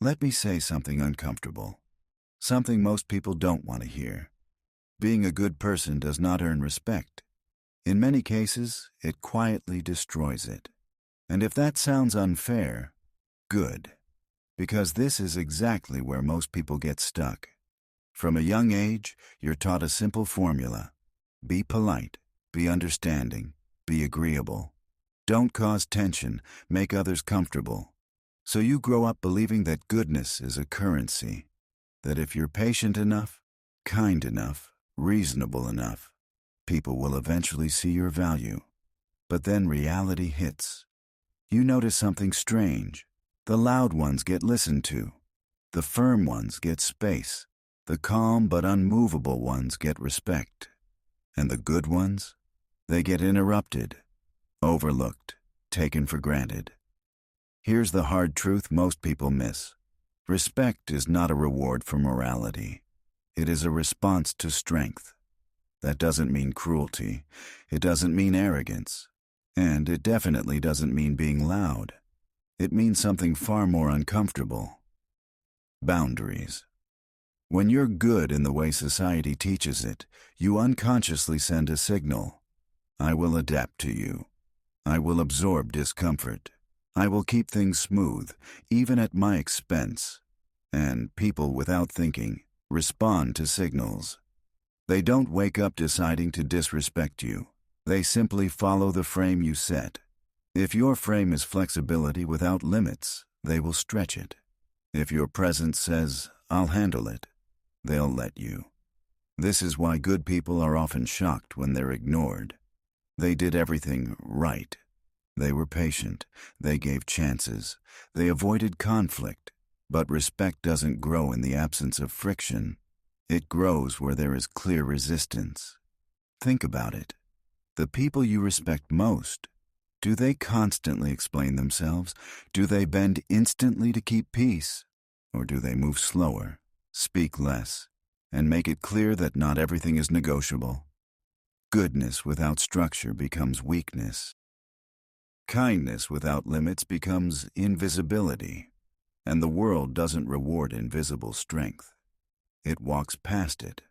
Let me say something uncomfortable, something most people don't want to hear. Being a good person does not earn respect. In many cases, it quietly destroys it. And if that sounds unfair, good. Because this is exactly where most people get stuck. From a young age, you're taught a simple formula. Be polite, be understanding, be agreeable. Don't cause tension, make others comfortable. So you grow up believing that goodness is a currency, that if you're patient enough, kind enough, reasonable enough, people will eventually see your value. But then reality hits. You notice something strange. The loud ones get listened to. The firm ones get space. The calm but unmovable ones get respect. And the good ones? They get interrupted, overlooked, taken for granted. Here's the hard truth most people miss. Respect is not a reward for morality. It is a response to strength. That doesn't mean cruelty. It doesn't mean arrogance. And it definitely doesn't mean being loud. It means something far more uncomfortable. Boundaries. When you're good in the way society teaches it, you unconsciously send a signal. I will adapt to you. I will absorb discomfort. I will keep things smooth, even at my expense. And people, without thinking, respond to signals. They don't wake up deciding to disrespect you. They simply follow the frame you set. If your frame is flexibility without limits, they will stretch it. If your presence says, I'll handle it, they'll let you. This is why good people are often shocked when they're ignored. They did everything right. They were patient. They gave chances. They avoided conflict. But respect doesn't grow in the absence of friction. It grows where there is clear resistance. Think about it. The people you respect most, do they constantly explain themselves? Do they bend instantly to keep peace? Or do they move slower, speak less, and make it clear that not everything is negotiable? Goodness without structure becomes weakness. Kindness without limits becomes invisibility, and the world doesn't reward invisible strength. It walks past it.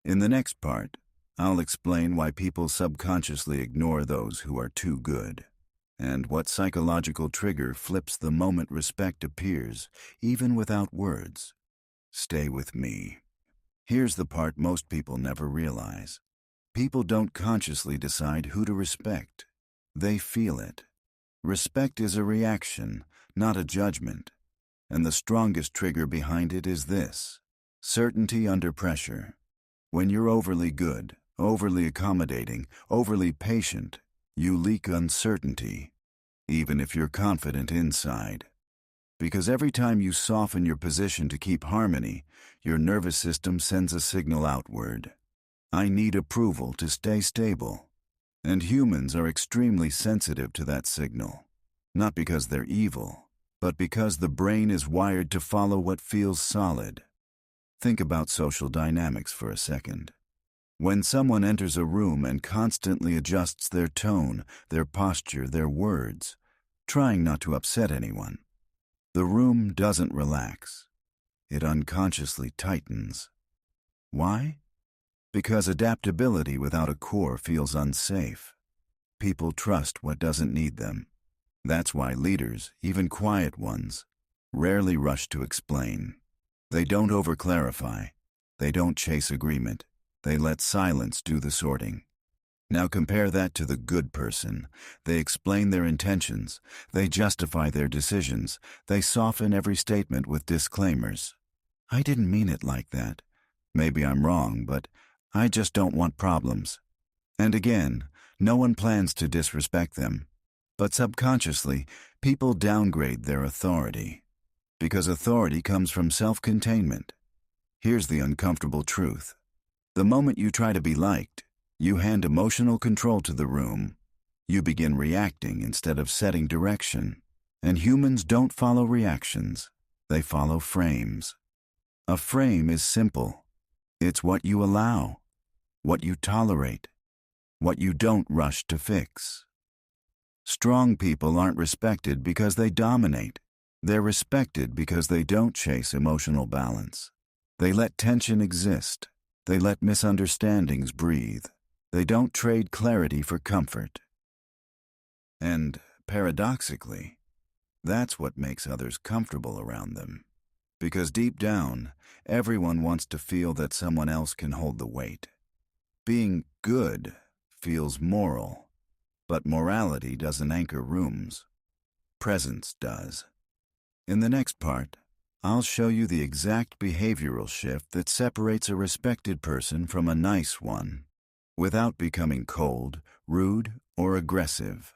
In the next part, I'll explain why people subconsciously ignore those who are too good, and what psychological trigger flips the moment respect appears, even without words. Stay with me. Here's the part most people never realize. People don't consciously decide who to respect. They feel it. Respect is a reaction, not a judgment. And the strongest trigger behind it is this: certainty under pressure. When you're overly good, overly accommodating, overly patient, you leak uncertainty, even if you're confident inside. Because every time you soften your position to keep harmony, your nervous system sends a signal outward. I need approval to stay stable. And humans are extremely sensitive to that signal, not because they're evil, but because the brain is wired to follow what feels solid. Think about social dynamics for a second. When someone enters a room and constantly adjusts their tone, their posture, their words, trying not to upset anyone, the room doesn't relax. It unconsciously tightens. Why? Because adaptability without a core feels unsafe. People trust what doesn't need them. That's why leaders, even quiet ones, rarely rush to explain. They don't overclarify. They don't chase agreement. They let silence do the sorting. Now compare that to the good person. They explain their intentions. They justify their decisions. They soften every statement with disclaimers. I didn't mean it like that. Maybe I'm wrong, but I just don't want problems. And again, no one plans to disrespect them. But subconsciously, people downgrade their authority. Because authority comes from self-containment. Here's the uncomfortable truth. The moment you try to be liked, you hand emotional control to the room. You begin reacting instead of setting direction. And humans don't follow reactions. They follow frames. A frame is simple. It's what you allow, what you tolerate, what you don't rush to fix. Strong people aren't respected because they dominate. They're respected because they don't chase emotional balance. They let tension exist. They let misunderstandings breathe. They don't trade clarity for comfort. And, paradoxically, that's what makes others comfortable around them. Because deep down, everyone wants to feel that someone else can hold the weight. Being good feels moral, but morality doesn't anchor rooms. Presence does. In the next part, I'll show you the exact behavioral shift that separates a respected person from a nice one, without becoming cold, rude, or aggressive.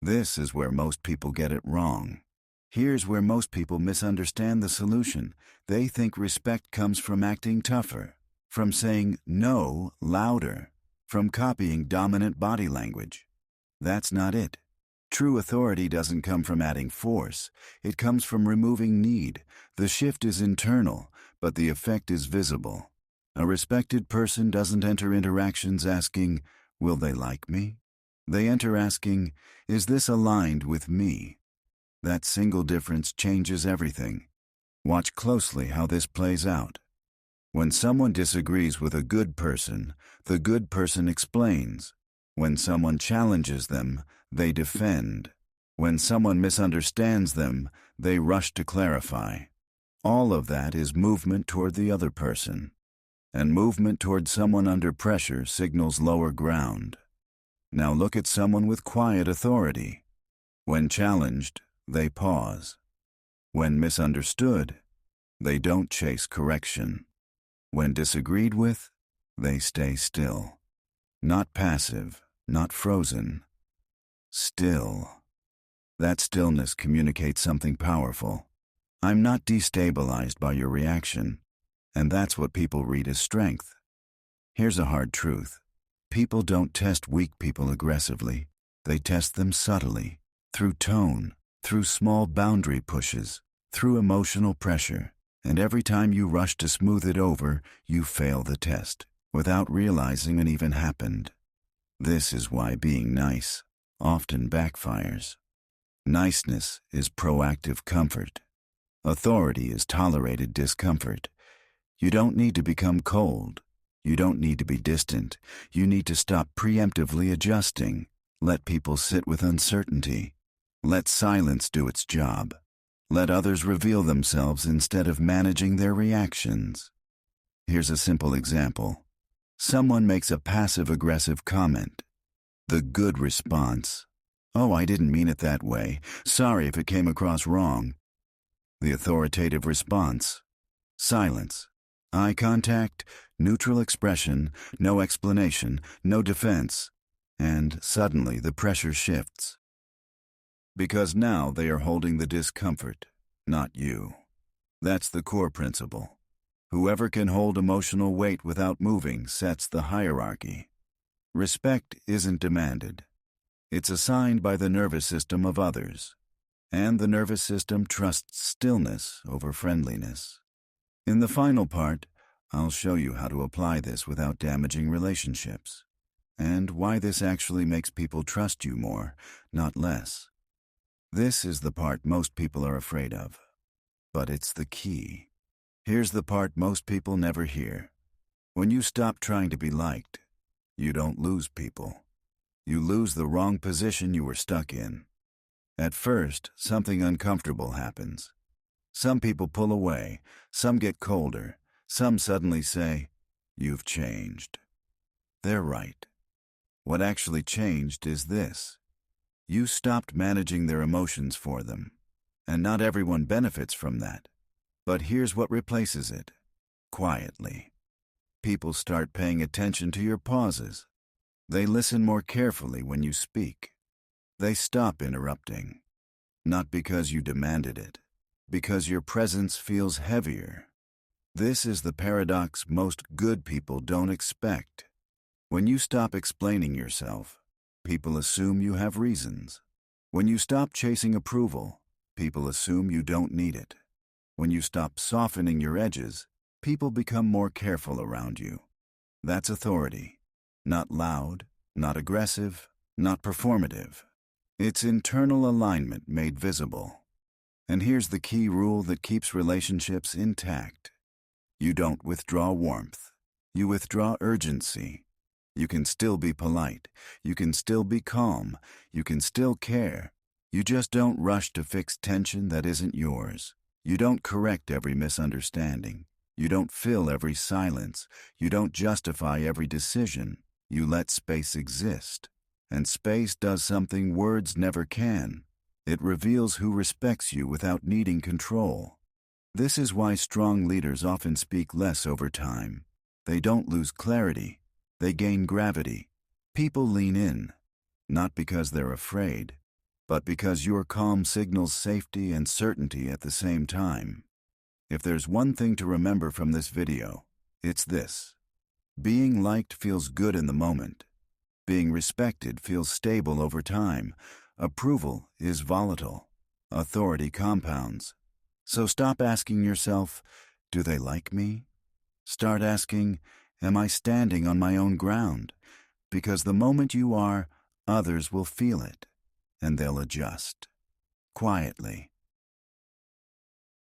This is where most people get it wrong. Here's where most people misunderstand the solution. They think respect comes from acting tougher, from saying no louder, from copying dominant body language. That's not it. True authority doesn't come from adding force. It comes from removing need. The shift is internal, but the effect is visible. A respected person doesn't enter interactions asking, "Will they like me?" They enter asking, "Is this aligned with me?" That single difference changes everything. Watch closely how this plays out. When someone disagrees with a good person, the good person explains. When someone challenges them, they defend. When someone misunderstands them, they rush to clarify. All of that is movement toward the other person. And movement toward someone under pressure signals lower ground. Now look at someone with quiet authority. When challenged, they pause. When misunderstood, they don't chase correction. When disagreed with, they stay still. Not passive, not frozen. Still. That stillness communicates something powerful. I'm not destabilized by your reaction, and that's what people read as strength. Here's a hard truth. People don't test weak people aggressively. They test them subtly, through tone, through small boundary pushes, through emotional pressure. And every time you rush to smooth it over, you fail the test, without realizing it even happened. This is why being nice often backfires. Niceness is proactive comfort. Authority is tolerated discomfort. You don't need to become cold. You don't need to be distant. You need to stop preemptively adjusting. Let people sit with uncertainty. Let silence do its job. Let others reveal themselves instead of managing their reactions. Here's a simple example. Someone makes a passive-aggressive comment. The good response: "Oh, I didn't mean it that way. Sorry if it came across wrong." The authoritative response: silence. Eye contact, neutral expression, no explanation, no defense. And suddenly the pressure shifts. Because now they are holding the discomfort, not you. That's the core principle. Whoever can hold emotional weight without moving sets the hierarchy. Respect isn't demanded. It's assigned by the nervous system of others. And the nervous system trusts stillness over friendliness. In the final part, I'll show you how to apply this without damaging relationships, and why this actually makes people trust you more, not less. This is the part most people are afraid of, but it's the key. Here's the part most people never hear. When you stop trying to be liked, you don't lose people. You lose the wrong position you were stuck in. At first, something uncomfortable happens. Some people pull away, some get colder, some suddenly say, "You've changed." They're right. What actually changed is this. You stopped managing their emotions for them. And not everyone benefits from that. But here's what replaces it. Quietly. People start paying attention to your pauses. They listen more carefully when you speak. They stop interrupting. Not because you demanded it, because your presence feels heavier. This is the paradox most good people don't expect. When you stop explaining yourself, people assume you have reasons. When you stop chasing approval, people assume you don't need it. When you stop softening your edges, people become more careful around you. That's authority. Not loud, not aggressive, not performative. It's internal alignment made visible. And here's the key rule that keeps relationships intact. You don't withdraw warmth. You withdraw urgency. You can still be polite. You can still be calm. You can still care. You just don't rush to fix tension that isn't yours. You don't correct every misunderstanding. You don't fill every silence. You don't justify every decision. You let space exist. And space does something words never can. It reveals who respects you without needing control. This is why strong leaders often speak less over time. They don't lose clarity. They gain gravity. People lean in, not because they're afraid, but because your calm signals safety and certainty at the same time. If there's one thing to remember from this video, it's this. Being liked feels good in the moment. Being respected feels stable over time. Approval is volatile. Authority compounds. So stop asking yourself, do they like me? Start asking, am I standing on my own ground? Because the moment you are, others will feel it, and they'll adjust. Quietly,